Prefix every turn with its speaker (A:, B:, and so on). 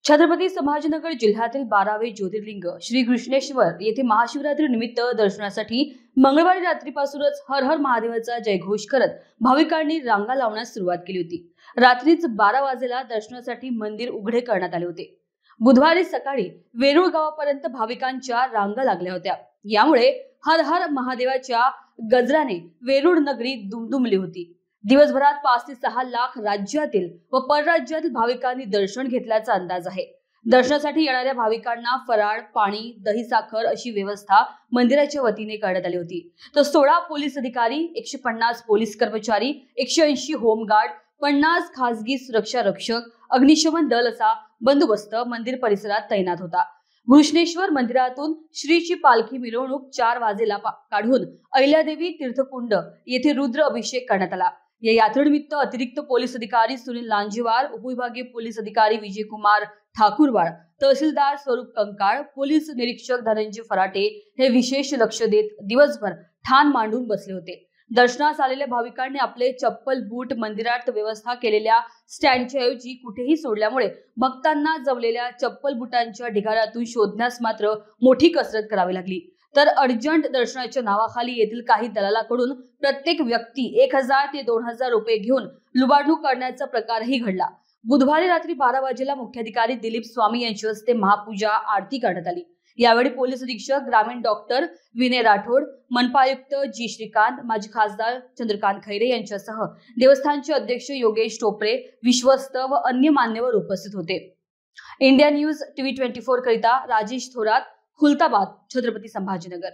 A: छत्रपती संभाजीनगर जिल्ह्यातील 12वे ज्योतिर्लिंग श्री कृष्णेश्वर येथे महाशिवरात्री निमित्त दर्शनासाठी मंगळवारी रात्रीपासूनच हर हर महादेवाचा जयघोष करत भाविकांनी रांगा लावण्यास सुरुवात केली होती। रात्रीच 12 वाजेला दर्शनासाठी मंदिर उघडे करण्यात आले होते। बुधवारी सकाळी वेरूळ गावापर्यंत भाविकांच्या रांगा लागल्या होत्या। यामुळे हर हर महादेवाच्या गजराने वेरूळ नगरी दुमदुमली होती। दिवसभरात 5 ते 6 लाख राज्यातील व परराज्यातील भाविकांनी दर्शन घेतल्याचा अंदाज आहे। दर्शनासाठी येणाऱ्या भाविकांना फराळ, पाणी, दही साखर अशी व्यवस्था मंदिराच्या वतीने करण्यात आली होती। तर 16 पोलीस अधिकारी, 150 पोलीस कर्मचारी, 180 होमगार्ड, 50 खासगी सुरक्षा रक्षक, अग्निशमन दल असा बंदोबस्त मंदिर परिसरात तैनात होता। कृष्णेश्वर मंदिरातून श्रीची पालखी मिरवणूक 4 वाजेला काढून अहिल्यादेवी तीर्थकुंड येथे रुद्र अभिषेक करण्यात आला। या यात्रेनिमित्त अतिरिक्त पोलीस अधिकारी सुनील लांजेवार, उपविभागीय पोलीस अधिकारी विजयकुमार ठाकूरवाड, तहसीलदार स्वरूप कंकाळ, पोलीस निरीक्षक धनंजय फराटे हे विशेष लक्ष देत दिवसभर ठाण मांडून बसले होते। दर्शनास आलेल्या भाविकांनी आपले चप्पल, बूट मंदिरात व्यवस्था केलेल्या स्टँडच्या ऐवजी कुठेही सोडल्यामुळे भक्तांना जमलेल्या चप्पल बुटांच्या ढिगाऱ्यातून शोधण्यास मात्र मोठी कसरत करावी लागली। तर अर्जंट दर्शनाच्या नावाखाली येथील काही दलालाकडून प्रत्येक व्यक्ती 1000 ते 2000 रुपये घेऊन लुबाडणूक करण्याचा प्रकारही घडला। बुधवारी रात्री 12 वाजेला मुख्याधिकारी दिलीप स्वामी यांच्या हस्ते महापूजा आरती करण्यात आली। यावेळी पोलीस अधीक्षक ग्रामीण डॉक्टर विनय राठोड, मनपा आयुक्त जी श्रीकांत, माजी खासदार चंद्रकांत खैरे यांच्यासह देवस्थानचे अध्यक्ष योगेश टोपरे, विश्वस्त व अन्य मान्यवर उपस्थित होते। इंडिया न्यूज टीव्ही 24 करिता राजेश थोरात, खुलताबाद, छत्रपती संभाजीनगर।